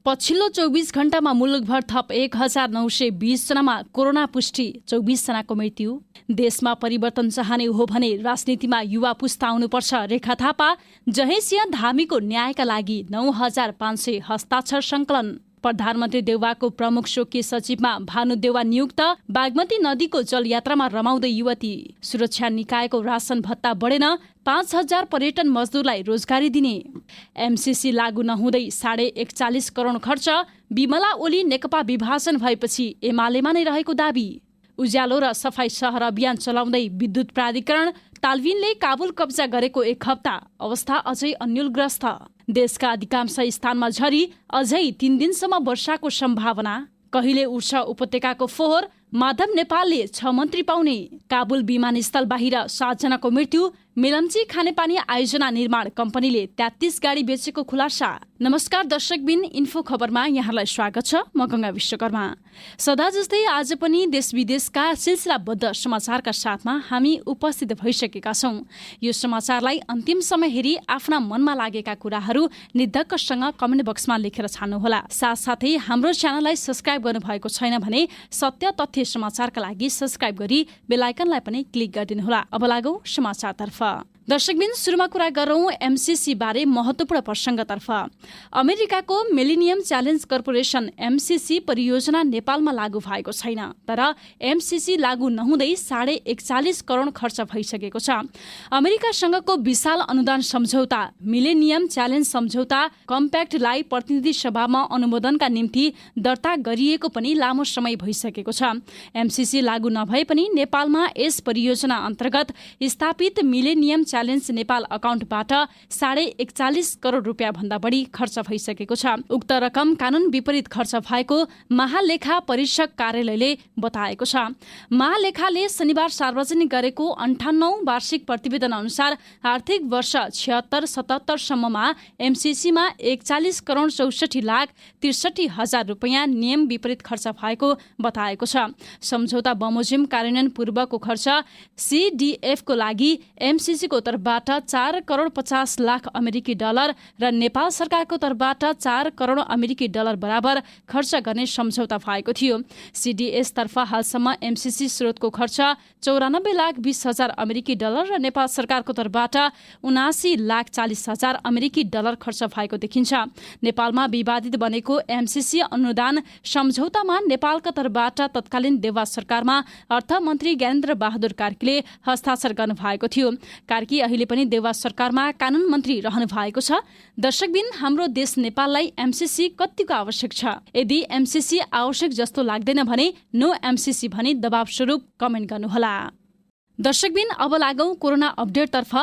पछिल्लो 24 घण्टामा मुलुकभर थप 1920 जनामा कोरोना पुष्टि, 24 जनाको मृत्यु। देशमा परिवर्तन चाहने हो भने राजनीतिमा युवा पुस्ता आउनुपर्छ। रेखा थापा। जहेसिंह धामीको न्यायका लागि 9500 हस्ताक्षर संकलन। प्रधानमन्त्री देउवाको प्रमुख शोकीय सचिवमा भानु देउवा नियुक्त। बागमती नदीको जलयात्रामा रमाउँदै युवती। सुरक्षा निकायको राशन भत्ता बढेन, 5000 पर्यटन मजदुरलाई रोजगारी दिने। एमसीसी लागू नहुँदै 41.5 करोड खर्च। विमला ओली नेकपा विभाजन भएपछि एमालेमा नै रहेको दाबी। उज्यालो र सफाई शहर अभियान चलाउँदै विद्युत प्राधिकरण। तालविनले काबुल कब्जा गरेको 1 हप्ता, अवस्था अझै अन्यलग्रस्त। देशका अधिकांश स्थानमा झरी, अझै 3 दिनसम्म वर्षाको सम्भावना। कहिले उठ्छ उपत्यकाको फोहोर। माधव नेपालले 6 मन्त्री पाउने। काबुल विमानस्थल बाहिर 7 जनाको मृत्यु। मेलम्ची खानेपानी आयोजना निर्माण कम्पनीले 33 गाडी बेचेको खुलासा। नमस्कार दर्शकबिन, इन्फो खबरमा यहाँलाई स्वागत छ। म गंगा विश्वकर्मा। सदा जस्तै आज पनि देश विदेशका सिलसिलाबद्ध समाचारका साथमा हामी उपस्थित भइसकेका छौं। यो समाचारलाई अन्तिम समय हेरी आफ्ना मनमा लागेका कुराहरू निर्धक्कसँग कमेन्ट बक्समा लेखेर छाड्नुहोला। साथसाथै हाम्रो च्यानललाई सब्स्क्राइब गर्नुभएको छैन भने सत्य तथ्य समाचारका लागि सब्स्क्राइब गरी बेल आइकनलाई पनि क्लिक गरिदिनुहोला। अब लागौं समाचारतर्फ। दर्शकबिन, सुरुमा कुरा गरौं एमसीसी बारे महत्वपूर्ण प्रसंगतर्फ। अमेरिकाको मिलेनियम च्यालेन्ज कर्पोरेसन एमसीसी परियोजना नेपालमा लागू भएको छैन, तर एमसीसी लागू नहुँदै 41.5 करोड खर्च भइसकेको छ। अमेरिकासँगको विशाल अनुदान सम्झौता मिलेनियम च्यालेन्ज सम्झौता कम्प्याक्टलाई प्रतिनिधि सभामा अनुमोदनका निम्ति दर्ता गरिएको पनि लामो समय भइसकेको छ। एमसीसी लागू नभए पनि नेपालमा यस परियोजना अन्तर्गत स्थापित मिलेनियम च्यालेन्ज नेपाल अकाउन्टबाट 41.5 करोड रुपियाँ भन्दा बढी खर्च भइसकेको छ। उक्त रकम कानून विपरीत खर्च भएको महालेखा परीक्षक कार्यालयले बताएको छ। महालेखाले शनिबार सार्वजनिक गरेको 58औं वार्षिक प्रतिवेदन अनुसार आर्थिक वर्ष 76-77 सम्ममा एमसीसीमा 41 करोड 64 लाख 63 हजार रुपियाँ नियम विपरीत खर्च भएको बताएको छ। सम्झौता बमोजिम कार्यान्वयन पूर्वको खर्च सीडीएफको लागि एमसीसीको तर्फबाट 4 करोड 50 लाख अमेरिकी डलर र नेपाल सरकारको तर्फबाट 4 करोड अमेरिकी डलर बराबर खर्च गर्ने सम्झौता भएको थियो। सीडीएस तर्फ हालसम्म एमसीसी स्रोतको खर्च 94 लाख 20 हजार अमेरिकी डलर र नेपाल सरकारको तर्फबाट 79 लाख 40 हजार अमेरिकी डलर खर्च भएको देखिन्छ। नेपालमा विवादित बनेको एमसीसी अनुदान सम्झौतामा नेपालका तर्फबाट तत्कालीन देउवा सरकारमा अर्थमन्त्री ज्ञानेन्द्र बहादुर कार्कीले हस्ताक्षर गर्नु भएको थियो। कार्की अहिले पनि देउवा सरकारमा कानून मन्त्री रहनु भएको छ। दर्शकबिन, हाम्रो देश नेपाललाई एमसीसी कतिको आवश्यक छ? यदि एमसीसी आवश्यक जस्तो लाग्दैन भने नो एमसीसी भनी दबाव स्वरूप कमेन्ट गर्नुहोला। दर्शकबिन, अब लागौं कोरोना अपडेटतर्फ।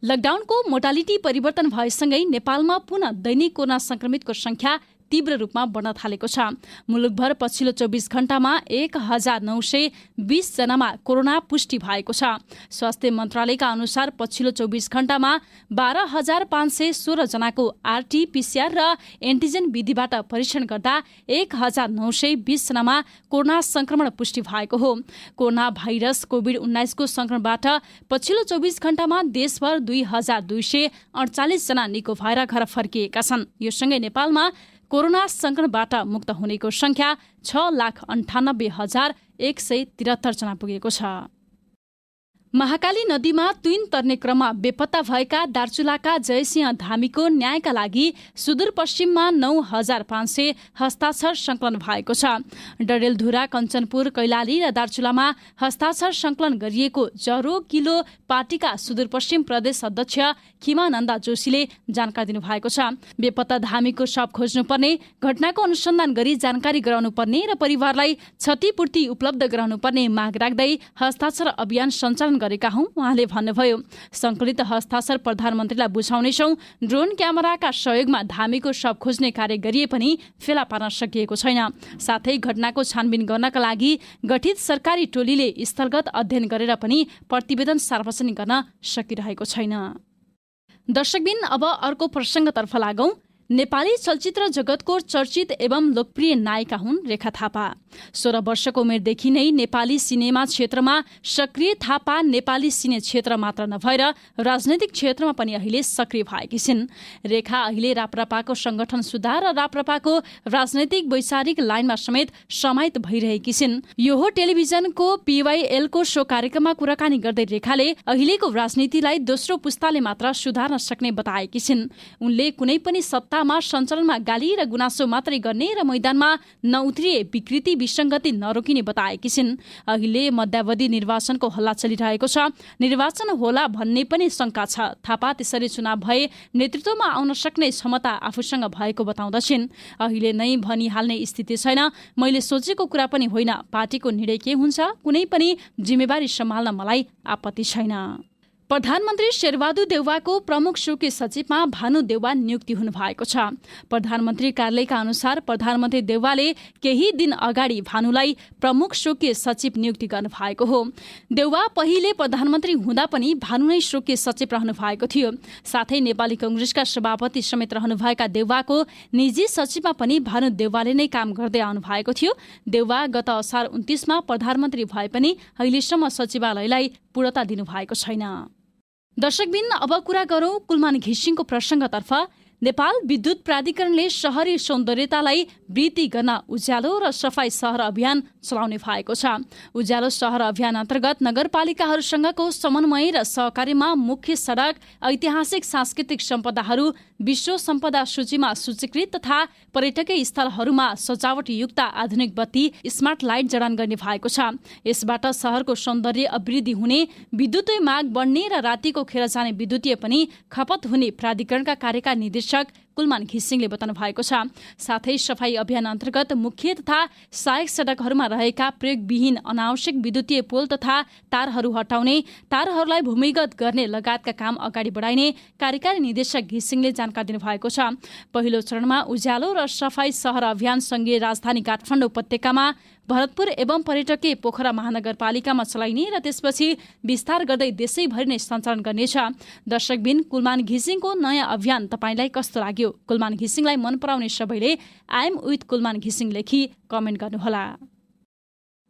लकडाउनको मोडालिटी परिवर्तन भएसँगै नेपालमा पुनः दैनिक कोरोना संक्रमितको संख्या तीव्र रूपमा बढ्न थालेको छ। मुलुकभर पछिल्लो 24 घण्टामा 1920 जनामा कोरोना पुष्टि भएको छ। स्वास्थ्य मन्त्रालयका अनुसार पछिल्लो 24 घण्टामा 12,516 जनाको आरटीपीसीआर र एन्टिजेन विधिबाट परीक्षण गर्दा 1920 जनामा कोरोना संक्रमण पुष्टि भएको हो। कोरोना भाइरस कोभिड-19 को संक्रमणबाट पछिल्लो 24 घण्टामा देशभर 2248 जना निको भएर घर फर्किएका छन्। यो सँगै नेपालमा कोरोना संक्रमणबाट मुक्त हुनेको संख्या 6,98,173 जना पुगेको छ। महाकाली नदीमा तुइन तर्ने क्रममा बेपत्ता भएका दार्चुलाका जयसिंह धामीको न्यायका लागि सुदूरपश्चिममा 9500 हस्ताक्षर संकलन भएको छ। डडेलधुरा, कञ्चनपुर, कैलाली र दार्चुलामा हस्ताक्षर संकलन गरिएको जरो किलो पार्टीका सुदूरपश्चिम प्रदेश अध्यक्ष खिमानन्दा जोशीले जानकारी दिनुभएको छ। बेपत्ता धामीको शव खोज्नुपर्ने, घटनाको अनुसन्धान गरी जानकारी गराउनुपर्ने र परिवारलाई क्षतिपूर्ति उपलब्ध गराउनुपर्ने माग राख्दै हस्ताक्षर अभियान सञ्चालन गरेका हौं। उहाँले भन्नुभयो, संकलित हस्ताक्षर प्रधानमन्त्रीलाई बुझाउनेछौं। ड्रोन क्यामेराका सहयोगमा धामीको शव खोज्ने कार्य गरिए पनि फेला पार्न सकिएको छैन। साथै घटनाको छानबिन गर्नका लागि गठित सरकारी टोलीले स्थलगत अध्ययन गरेर पनि प्रतिवेदन सार्वजनिक गर्न सकिरहेको छैन। दर्शकबिन, अब अर्को प्रसंगतर्फ लागौं। नेपाली चलचित्र जगतको चर्चित एवं लोकप्रिय नायिका हुन् रेखा थापा। 16 वर्षको उमेरदेखि नै नेपाली सिनेमा क्षेत्रमा सक्रिय थापा नेपाली सिने क्षेत्र मात्र नभएर राजनैतिक क्षेत्रमा पनि अहिले सक्रिय भएकी छिन्। रेखा अहिले राप्रपाको संगठन सुधार र राप्रपाको राजनैतिक वैचारिक लाइनमा समेत समाहित भइरहेकी छिन्। यो हो टेलिभिजनको PYL को शो कार्यक्रममा कुराकानी गर्दै रेखाले अहिलेको राजनीतिलाई दोस्रो पुस्ताले मात्र सुधार्न सक्ने बताएकी छिन्। उनले कुनै पनि सत्तामा सञ्चालनमा गाली र गुनासो मात्रै गर्ने र मैदानमा नउत्रिए विकृति विसङ्गति नरोकिने बताएकी छिन्। अहिले मध्यावधि निर्वाचनको हल्ला चलिरहेको छ। निर्वाचन होला भन्ने पनि शंका छ। थापा त्यसरी चुनाव भए नेतृत्वमा आउन सक्ने क्षमता आफूसँग भएको बताउँदछिन्। अहिले नै भनिहाल्ने स्थिति छैन, मैले सोचेको कुरा पनि होइन, पार्टीको निर्णय के हुन्छ कुनै पनि जिम्मेवारी सम्हाल्न मलाई आपत्ति छैन। प्रधानमन्त्री शेरबहादुर देउवाको प्रमुख शोकी सचिवमा भानु देउवा नियुक्ति हुनु भएको छ। प्रधानमन्त्री कार्यालयका अनुसार प्रधानमन्त्री देउवाले केही दिन अगाडि भानुलाई प्रमुख शोकी सचिव नियुक्ति गर्नु भएको हो। देउवा पहिले प्रधानमन्त्री हुँदा पनि भानु नै शोकी सचिव रहनु भएको थियो। साथै नेपाली कांग्रेसका सभापति समेत रहनुभएका देउवाको निजी सचिवमा पनि भानु देउवाले नै काम गर्दै आउनु भएको थियो। देउवा गत असार 29 मा प्रधानमन्त्री भए पनि अहिलेसम्म सचिवालयलाई पूर्णता दिनु भएको छैन। दर्शकबिन अब कुरा गरौं कुलमान घिसिङको प्रसङ्गतर्फ। नेपाल विद्युत प्राधिकरणले शहरी सौन्दर्यतालाई वृद्धि गर्न उज्यालो र सफाई सहर अभियान चलाउने भएको छ। उज्यालो सहर अभियान अन्तर्गत नगरपालिकाहरूसँगको समन्वय र सहकार्यमा मुख्य सडक, ऐतिहासिक सांस्कृतिक सम्पदाहरू विश्व सम्पदा सूचीमा सूचीकृत तथा पर्यटकीय स्थलहरूमा सजावटयुक्त आधुनिक बत्ती स्मार्ट लाइट जडान गर्ने भएको छ। यसबाट सहरको सौन्दर्य अभिवृद्धि हुने, विद्युतीय माग बढ्ने र रातिको खेर जाने विद्युतीय पनि खपत हुने प्राधिकरणका कार्यका निर्देशक कुलमान घिसिङले बताउनु भएको छ। साथै सफाई अभियान अन्तर्गत मुख्य तथा सहायक सडकहरूमा रहेका प्रयोगविहीन अनावश्यक विद्युतीय पोल तथा तारहरू हटाउने, तारहरूलाई भूमिगत गर्ने लगायतका काम अगाडि बढाइने कार्यकारी निर्देशक घिसिङले जानकारी दिनुभएको छ। पहिलो चरणमा उज्यालो र सफाई सहर अभियान संघीय राजधानी काठमाडौँ उपत्यकामा भरतपुर एवं पर्यटकीय पोखरा महानगरपालिकामा चलाइने र त्यसपछि विस्तार गर्दै देशैभरि नै सञ्चालन गर्नेछ। दर्शकबिन कुलमान घिसिङको नयाँ अभियान तपाईलाई कस्तो लाग्यो? कुलमान घिसिङलाई मन पराउने सबैले आई एम विथ कुलमान घिसिङ लेखी कमेन्ट गर्नुहोला।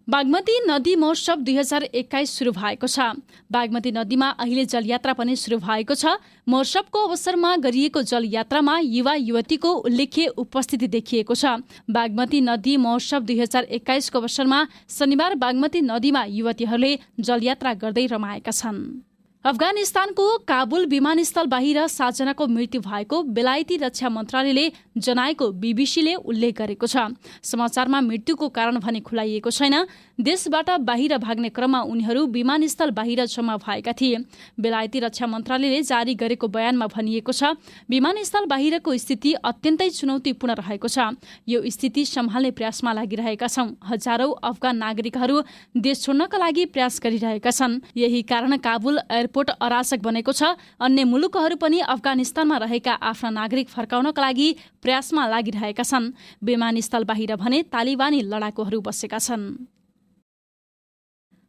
बागमती नदी महोत्सव 2021 सुरु भएको छ। बागमती नदीमा अहिले जलयात्रा पनि सुरु भएको छ। महोत्सवको अवसरमा गरिएको जलयात्रामा युवा युवतीको उल्लेख्य उपस्थिति देखिएको छ। बागमती नदी महोत्सव 2021 को अवसरमा शनिबार बागमती नदीमा युवतीहरूले जलयात्रा गर्दै रमाएका छन्। अफगानिस्तानको काबुल विमानस्थल बाहिर 7 जनाको मृत्यु भएको बेलायती रक्षा मन्त्रालयले जनाएको बीबीसीले उल्लेख गरेको छ। समाचारमा मृत्युको कारण भने खुलाइएको छैन। देशबाट बाहिर भाग्ने क्रममा उनीहरू विमानस्थल बाहिर जम्मा भएका थिए। बेलायती रक्षा मन्त्रालयले जारी गरेको बयानमा भनिएको छ, विमानस्थल बाहिरको स्थिति अत्यन्तै चुनौतीपूर्ण रहेको छ। यो स्थिति सम्हाल्ने प्रयासमा लागिरहेका छौं। हजारौं अफगान नागरिकहरू देश छोड्नका लागि प्रयास गरिरहेका छन्। यही कारण काबुल एयरपोर्ट अराजक बनेको छ। अन्य मुलुकहरू पनि अफगानिस्तानमा रहेका आफ्ना नागरिक फर्काउनका लागि प्रयासमा लागिरहेका छन्। विमानस्थल बाहिर भने तालिबानी लडाकुहरू बसेका छन्।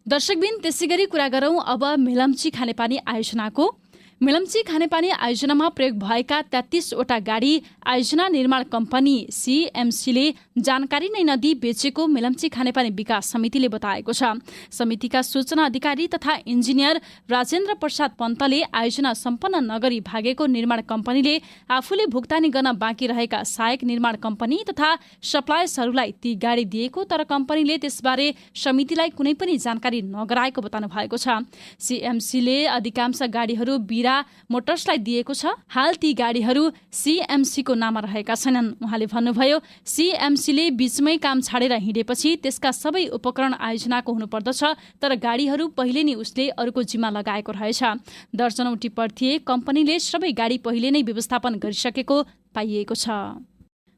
दर्शकबिन त्यसैगरी कुरा गरौं अब मेलम्ची खानेपानी आयोजनाको। मेलम्ची खानेपानी आयोजनामा प्रयोग भएका 33 वटा गाडी आयोजना निर्माण कम्पनी CMCले जानकारी नै नदिई बेचेको मेलम्ची खानेपानी विकास समितिले बताएको छ। समितिका सूचना अधिकारी तथा इन्जिनियर राजेन्द्र प्रसाद पन्तले आयोजना सम्पन्न नगरी भागेको निर्माण कम्पनीले आफूले भुक्तानी गर्न बाँकी रहेका सहायक निर्माण कम्पनी तथा सप्लायर्सहरूलाई ती गाडी दिएको, तर कम्पनीले त्यसबारे समितिलाई कुनै पनि जानकारी नगराएको बताउनु भएको छ। CMCले अधिकांश गाडीहरू मोटर्सलाई दिएको छ। हाल ती गाडीहरू CMC को नाममा रहेका छैनन्। उहाँले भन्नुभयो, CMCले बीचमै काम छाडेर हिँडेपछि त्यसका सबै उपकरण आयोजनाको हुनुपर्दछ, तर गाडीहरू पहिले नै उसले अरूको जिम्मा लगाएको रहेछ। दर्जनौं टिप्पर थिए। कम्पनीले सबै गाडी पहिले नै व्यवस्थापन गरिसकेको पाइएको छ।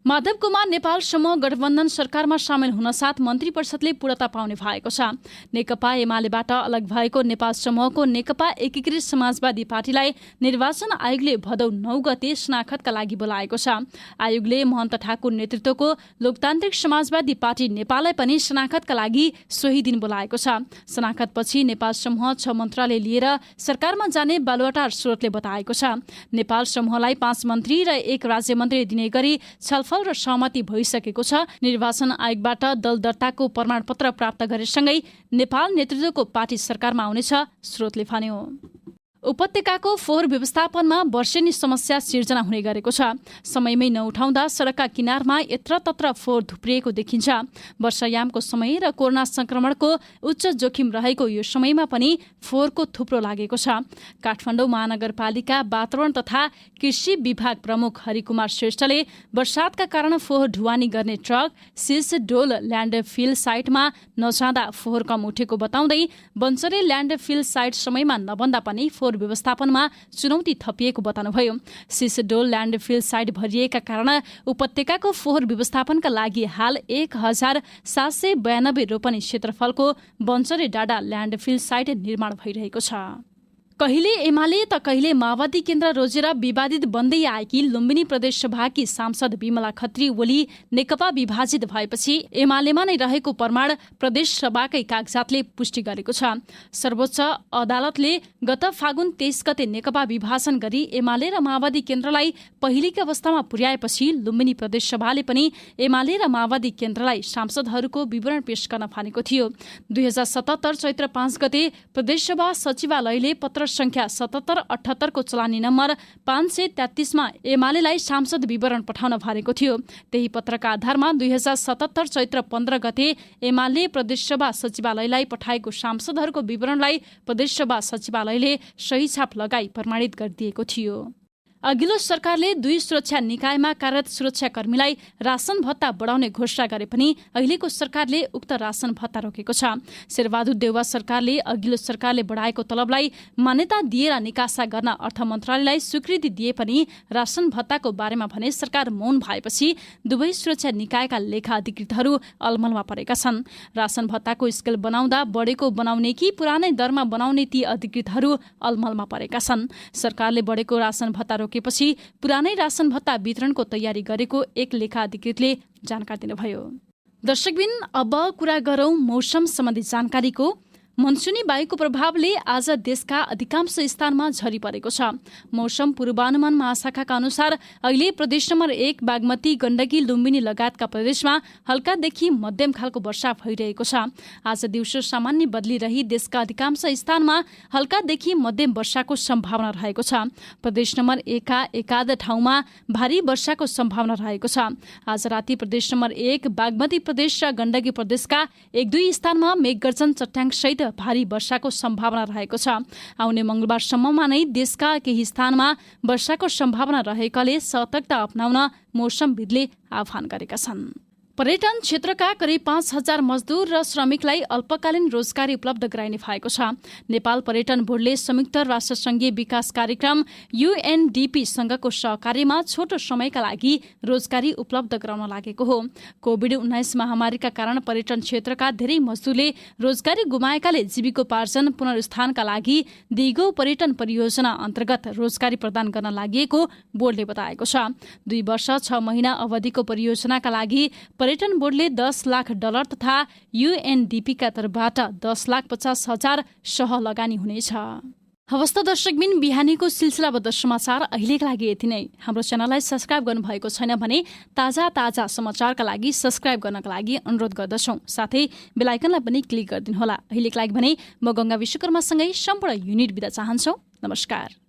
माधव कुमार नेपाल समूह गठबन्धन सरकारमा सामेल हुन साथ मन्त्री परिषदले पूर्णता पाउने भएको छ। नेकपा एमालेबाट अलग भएको नेपाल समूहको नेकपा एकीकृत समाजवादी पार्टीलाई निर्वाचन आयोगले भदौ 9 गते शनाखतका लागि बोलाएको छ। आयोगले महन्त ठाकुर नेतृत्वको लोकतान्त्रिक समाजवादी पार्टी नेपाललाई पनि शनाखतका लागि सोही दिन बोलाएको छ। शनाखतपछि नेपाल समूह 6 मन्त्रालय लिएर सरकारमा जाने बालुवाटार स्रोतले बताएको छ। नेपाल समूहलाई 5 मन्त्री र 1 राज्य मन्त्री दिने गरी छलफल छलफल र सहमति भइसकेको छ। निर्वाचन आयोगबाट दल दर्ताको प्रमाणपत्र प्राप्त गरेसँगै नेपाल नेतृत्वको पार्टी सरकारमा आउनेछ, स्रोतले भन्यो। उपत्यकाको फोहोर व्यवस्थापनमा वर्षेनी समस्या सिर्जना हुने गरेको छ। समयमै नउठाउँदा सडकका किनारमा यत्रतत्र फोहोर थुप्रिएको देखिन्छ। वर्षायामको समय र कोरोना संक्रमणको उच्च जोखिम रहेको यो समयमा पनि फोहोरको थुप्रो लागेको छ। काठमाडौँ महानगरपालिका वातावरण तथा कृषि विभाग प्रमुख हरिकुमार श्रेष्ठले वर्षातका कारण फोहोर ढुवानी गर्ने ट्रक सिसडोल ल्यान्डफिल साइटमा नजाँदा फोहोर कम उठेको बताउँदै बन्चरे ल्यान्डफिल साइट समयमा नबन्दा पनि फोहोर व्यवस्थापनमा चुनौती थपिएको बताउनुभयो। सिसडोल ल्यान्डफिल साइट भरिएका कारण उपत्यकाको फोहोर व्यवस्थापनका लागि हाल 1792 रोपनी क्षेत्रफलको बन्चरे डाँडा ल्यान्डफिल साइट निर्माण भइरहेको छ। कहिले एमाले त कहिले माओवादी केन्द्र रोजेर विवादित बन्दै आएकी लुम्बिनी प्रदेशसभाकी सांसद विमला खत्री ओली नेकपा विभाजित भएपछि एमालेमा नै रहेको प्रमाण प्रदेशसभाकै कागजातले पुष्टि गरेको छ। सर्वोच्च अदालतले गत फागुन 23 गते नेकपा विभाजन गरी एमाले र माओवादी केन्द्रलाई पहिलेकै अवस्थामा पुर्याएपछि लुम्बिनी प्रदेशसभाले पनि एमाले र माओवादी केन्द्रलाई सांसदहरूको विवरण पेश गर्न भनेको थियो। 2077 चैत्र 5 गते प्रदेशसभा सचिवालयले पत्र संख्या 7778 को चलानी नम्बर 533 मा एमालेलाई सांसद विवरण पठाउन भनेको थियो। त्यही पत्रका आधारमा 2077 चैत्र 15 गते एमाले प्रदेशसभा सचिवालयलाई पठाएको सांसदहरूको विवरणलाई प्रदेशसभा सचिवालयले सही छाप लगाई प्रमाणित गरिदिएको थियो। अघिल्लो सरकारले 2 सुरक्षा निकायमा कार्यरत सुरक्षाकर्मीलाई राशन भत्ता बढाउने घोषणा गरे पनि अहिलेको सरकारले उक्त राशन भत्ता रोकेको छ। शेरबहादुर देउवा सरकारले अघिल्लो सरकारले बढाएको तलबलाई मान्यता दिएर निकासा गर्न अर्थ मन्त्रालयलाई स्वीकृति दिए पनि राशन भत्ताको बारेमा भने सरकार मौन भएपछि दुवै सुरक्षा निकायका लेखा अधिकृतहरू अलमलमा परेका छन्। राशन भत्ताको स्केल बनाउँदा बढेको बनाउने कि पुरानै दरमा बनाउने ती अधिकृतहरू अलमलमा परेका छन्। सरकारले बढेको राशन भत्ता रोकेपछि पुरानै राशन भत्ता वितरणको तयारी गरेको एक लेखा अधिकृतले जानकारी दिनुभयो। दर्शकबिन अब कुरा गरौं मौसम सम्बन्धी जानकारीको। मनसुनी वायुको प्रभावले आज देशका अधिकांश स्थानमा झरी परेको छ। मौसम पूर्वानुमान महाशाखाका अनुसार अहिले प्रदेश नम्बर 1 बागमती गण्डकी लुम्बिनी लगायतका प्रदेशमा हल्कादेखि मध्यम खालको वर्षा भइरहेको छ। आज दिउँसो सामान्य बदली रही देशका अधिकांश स्थानमा हल्कादेखि मध्यम वर्षाको सम्भावना रहेको छ। प्रदेश नम्बर 1 का एकाध ठाउँमा भारी वर्षाको सम्भावना रहेको छ। आज राति प्रदेश नम्बर 1 बागमती प्रदेश र गण्डकी प्रदेशका 1-2 स्थानमा मेघगर्जन चट्याङ सहित भारी वर्षाको सम्भावना रहेको छ। आउने मंगलबारसम्ममा नै देशका केही स्थानमा वर्षाको सम्भावना रहेकाले सतर्कता अपनाउन मौसमविदले आह्वान गरेका छन्। पर्यटन क्षेत्रका करिब 5000 मजदुर र श्रमिकलाई अल्पकालीन रोजगारी उपलब्ध गराइने भएको छ। नेपाल पर्यटन बोर्डले संयुक्त राष्ट्रसङ्घीय विकास कार्यक्रम UNDP सँगको सहकार्यमा छोटो समयका लागि रोजगारी उपलब्ध गराउन लागेको हो। कोभिड-19 महामारीका कारण पर्यटन क्षेत्रका धेरै मजदुरले रोजगारी गुमाएकाले जीविकोपार्जन पुनर्स्थानका लागि दिगो पर्यटन परियोजना अन्तर्गत रोजगारी प्रदान गर्न लागि बोर्डले बताएको छ। 2 वर्ष 6 महिना अवधिको परियोजनाका लागि पर्यटन बोर्डले $10 लाख तथा UNDP का तर्फबाट $10,50,000 सह लगानी हुनेछ। हवस् त दर्शकबिन, बिहानीको सिलसिलाबद्ध समाचार अहिलेका लागि यति नै। हाम्रो च्यानललाई सब्स्क्राइब गर्नुभएको छैन भने ताजा समाचारका लागि सब्स्क्राइब गर्नका लागि अनुरोध गर्दछौँ। साथै बेल आइकनलाई पनि क्लिक गरिदिनुहोला। अहिलेका लागि भने म गंगा विश्वकर्मासँगै सम्पूर्ण युनिट बिदा चाहन्छौँ। नमस्कार।